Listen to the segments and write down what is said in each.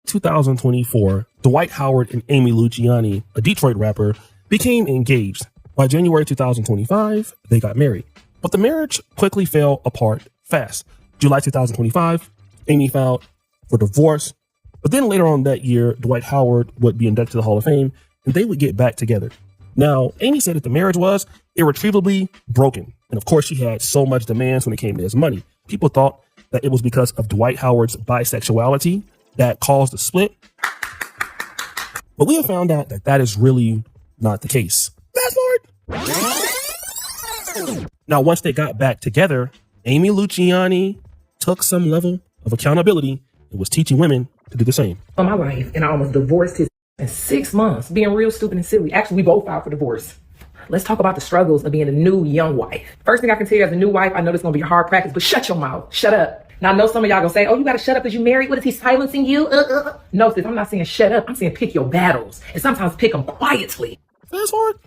2024, Dwight Howard and Amy Luciani, a Detroit rapper, became engaged. By January 2025, they got married. But the marriage quickly fell apart fast. July 2025, Amy filed for divorce. But then later on that year, Dwight Howard would be inducted to the Hall of Fame and they would get back together. Now, Amy said that the marriage was irretrievably broken. And of course, she had so much demands when it came to his money. People thought that it was because of Dwight Howard's bisexuality that caused the split. But we have found out that that is really not the case. Fast forward. Now, once they got back together, Amy Luciani took some level of accountability and was teaching women to do the same. My wife and I almost divorced his in 6 months, being real stupid and silly. Actually, we both filed for divorce. Let's talk about the struggles of being a new young wife. First thing I can tell you as a new wife, I know this is gonna be a hard practice, but shut your mouth, shut up. Now I know some of y'all gonna say, oh, you gotta shut up because you married. What is he silencing you? No, sis, I'm not saying shut up. I'm saying pick your battles and sometimes pick them quietly. Fast forward.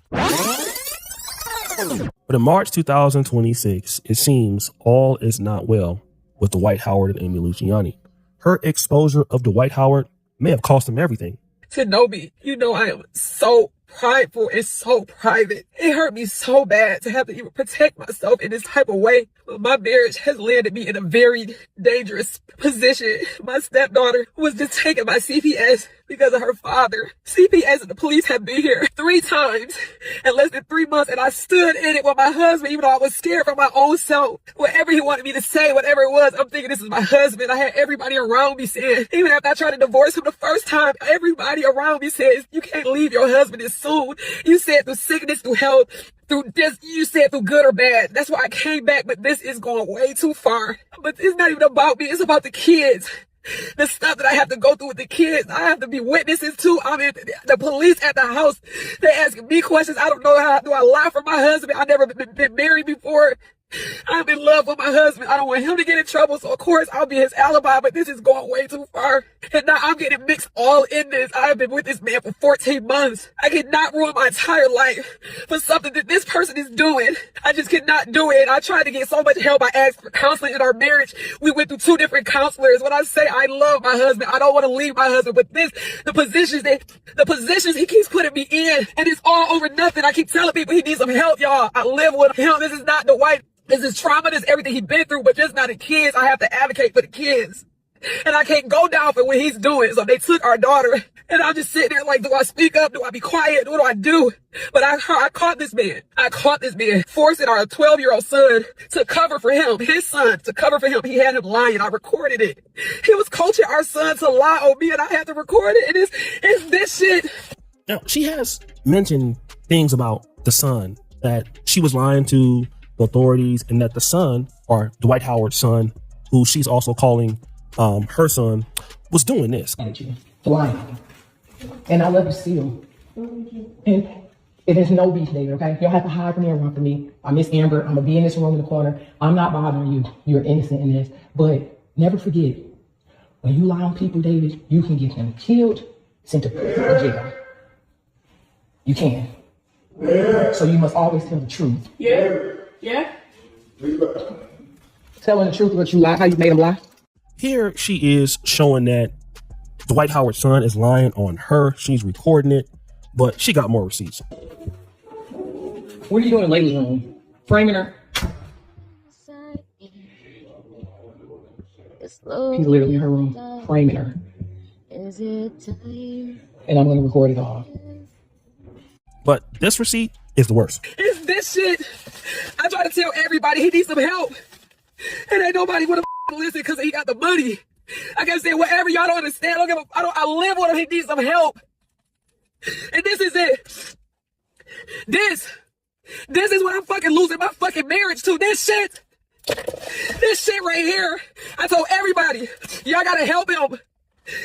But in March 2026, it seems all is not well with Dwight Howard and Amy Luciani. Her exposure of Dwight Howard may have cost him everything. To know me, you know I am so prideful and so private. It hurt me so bad to have to even protect myself in this type of way. My marriage has landed me in a very dangerous position. My stepdaughter was just taken by CPS because of her father. CPS and the police have been here 3 times in less than 3 months, and I stood in it with my husband, even though I was scared for my own self. Whatever he wanted me to say, whatever it was, I'm thinking this is my husband. I had everybody around me saying, even after I tried to divorce him the first time, everybody around me says, you can't leave your husband this soon. You said through sickness, through health, through this, you said through good or bad. That's why I came back, but this is going way too far. But it's not even about me, it's about the kids. The stuff that I have to go through with the kids, I have to be witnesses to. I mean, the police at the house, they asking me questions. I don't know how do I lie for my husband. I've never been married before. I'm in love with my husband. I don't want him to get in trouble, so of course I'll be his alibi, but this is going way too far. And now I'm getting mixed all in this. I've been with this man for 14 months. I cannot ruin my entire life for something that this person is doing. I just cannot do it. I tried to get so much help. I asked for counseling in our marriage. We went through 2 different counselors. When I say I love my husband, I don't want to leave my husband, but the positions he keeps putting me in, and it's all over nothing. I keep telling people he needs some help, y'all. I live with him. This is not the white. This is trauma, this is everything he's been through, but just not the kids. I have to advocate for the kids. And I can't go down for what he's doing. So they took our daughter, and I'm just sitting there like, do I speak up? Do I be quiet? What do I do? But I caught this man. I caught this man forcing our 12-year-old son to cover for him, his son, to cover for him. He had him lying. I recorded it. He was coaching our son to lie on me, and I had to record it. And it's this shit. Now, she has mentioned things about the son, that she was lying to the authorities, and that the son, or Dwight Howard's son, who she's also calling her son, was doing this. Lying. And I love you still. And it is no beef, David, okay? You don't have to hide from me or run from me. I miss Amber. I'm gonna be in this room in the corner. I'm not bothering you. You're innocent in this. But never forget, when you lie on people, David, you can get them killed, sent to prison or jail. You can. Yeah. So you must always tell the truth. Yeah. Telling the truth, but you lie, how you made him lie. Here she is showing that Dwight Howard's son is lying on her. She's recording it, but she got more receipts. What are you doing in Layla's room? Framing her? He's literally in her room, framing her. And I'm going to record it all. But this receipt is the worst. It's this shit. I try to tell everybody he needs some help. And ain't nobody want to listen because he got the money. I can say whatever y'all don't understand. I live with him. He needs some help. And this is it. This is what I'm fucking losing my fucking marriage to. This shit right here. I told everybody, y'all gotta help him.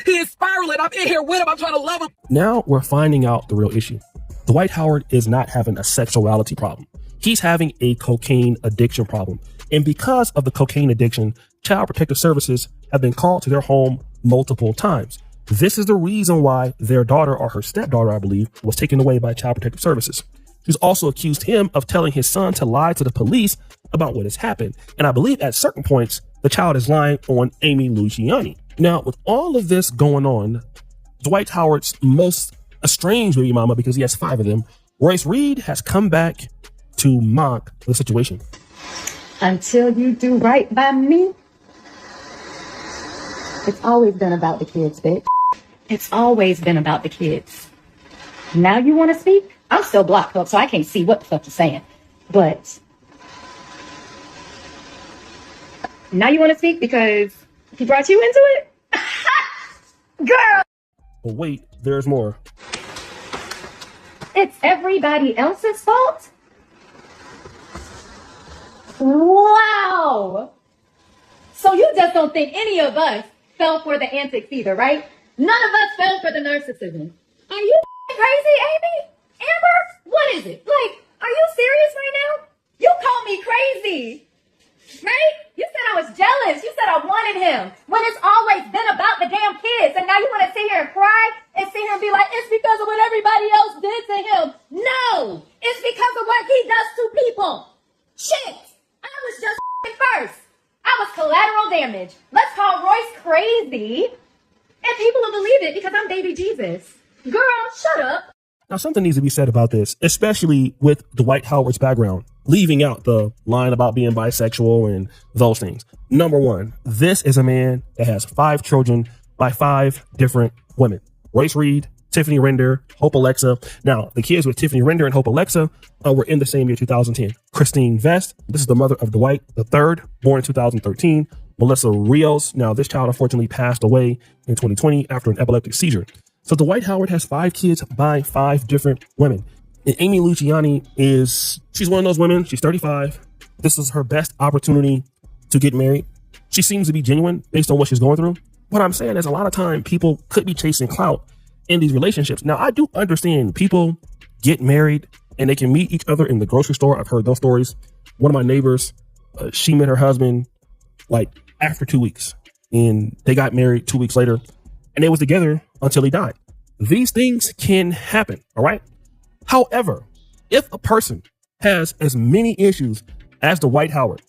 He is spiraling. I'm in here with him. I'm trying to love him. Now we're finding out the real issue. Dwight Howard is not having a sexuality problem. He's having a cocaine addiction problem. And because of the cocaine addiction, Child Protective Services have been called to their home multiple times. This is the reason why their daughter, or her stepdaughter, I believe, was taken away by Child Protective Services. She's also accused him of telling his son to lie to the police about what has happened. And I believe at certain points, the child is lying on Amy Luciani. Now, with all of this going on, Dwight Howard's most estranged baby mama, because he has 5 of them, Royce Reed, has come back to mock the situation. Until you do right by me, it's always been about the kids, bitch. It's always been about the kids. Now you want to speak? I'm still blocked up, so I can't see what the fuck you're saying. But now you want to speak because he brought you into it? Girl! But wait, there's more. It's everybody else's fault? Wow! So you just don't think any of us fell for the antics either, right? None of us fell for the narcissism. Are you crazy, Amy? Amber? What is it? Like, are you serious right now? You called me crazy, right? You said I was jealous. You said I wanted him. When it's always been about the damn kids. And now you want to sit here and cry and sit here and be like, it's because of what everybody else did to him. No, it's because of what he does to people. Shit, I was just first. I was collateral damage. Let's call Royce crazy. And people will believe it because I'm baby Jesus. Girl, shut up. Now, something needs to be said about this, especially with Dwight Howard's background, leaving out the line about being bisexual and those things. Number one, this is a man that has 5 children by 5 different women. Royce Reed, Tiffany Render, Hope Alexa. Now, the kids with Tiffany Render and Hope Alexa were in the same year, 2010. Christine Vest, this is the mother of Dwight III, born in 2013. Melissa Rios. Now, this child unfortunately passed away in 2020 after an epileptic seizure. So Dwight Howard has 5 kids by 5 different women. And Amy Luciani she's one of those women. She's 35. This is her best opportunity to get married. She seems to be genuine based on what she's going through. What I'm saying is a lot of time people could be chasing clout in these relationships. Now, I do understand people get married and they can meet each other in the grocery store. I've heard those stories. One of my neighbors, she met her husband like after 2 weeks, and they got married 2 weeks later, and they was together until he died. These things can happen. All right. However, if a person has as many issues as Dwight Howard,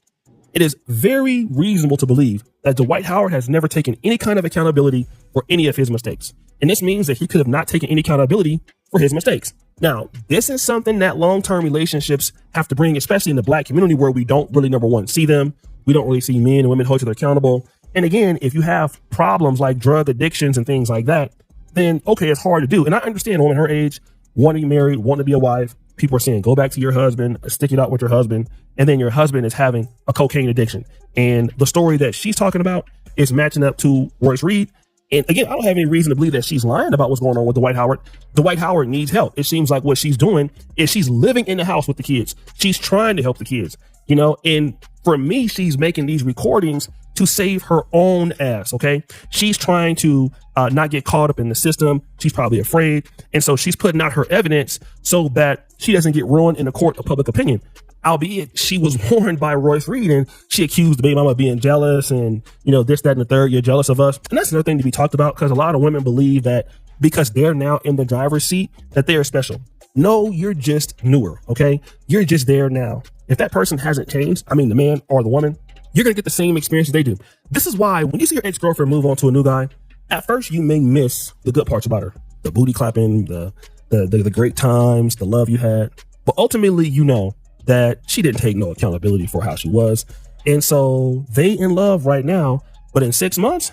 it is very reasonable to believe that Dwight Howard has never taken any kind of accountability for any of his mistakes. And this means that he could have not taken any accountability for his mistakes. Now, this is something that long-term relationships have to bring, especially in the Black community where we don't really, number one, see them. We don't really see men and women hold each other accountable. And again, if you have problems like drug addictions and things like that, then okay, it's hard to do. And I understand a woman her age, wanting to be married, wanting to be a wife. People are saying, go back to your husband, stick it out with your husband. And then your husband is having a cocaine addiction. And the story that she's talking about is matching up to Royce Reed. And again, I don't have any reason to believe that she's lying about what's going on with Dwight Howard. Dwight Howard needs help. It seems like what she's doing is she's living in the house with the kids. She's trying to help the kids, you know, and for me, she's making these recordings to save her own ass. OK, she's trying to not get caught up in the system. She's probably afraid. And so she's putting out her evidence so that she doesn't get ruined in the court of public opinion. Albeit she was warned by Royce Reed and she accused the baby mama of being jealous and, you know, this, that, and the third, you're jealous of us. And that's another thing to be talked about because a lot of women believe that because they're now in the driver's seat, that they are special. No, you're just newer. OK, you're just there now. If that person hasn't changed, I mean, the man or the woman, you're going to get the same experience they do. This is why when you see your ex-girlfriend move on to a new guy, at first you may miss the good parts about her, the booty clapping, the great times, the love you had. But ultimately, you know that she didn't take no accountability for how she was. And so they in love right now, but in 6 months,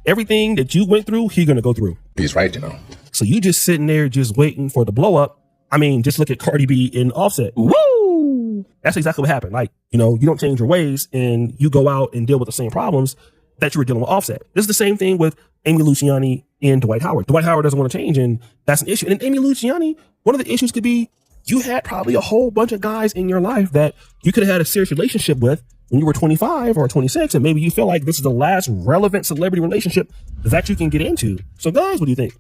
everything that you went through, he's going to go through. He's right, you know. So you just sitting there just waiting for the blow up. I mean, just look at Cardi B in Offset. Woo! That's exactly what happened. Like, you know, you don't change your ways and you go out and deal with the same problems that you were dealing with Offset. This is the same thing with Amy Luciani and Dwight Howard. Dwight Howard doesn't want to change, and that's an issue. And Amy Luciani, one of the issues could be you had probably a whole bunch of guys in your life that you could have had a serious relationship with when you were 25 or 26, and maybe you feel like this is the last relevant celebrity relationship that you can get into. So guys, what do you think?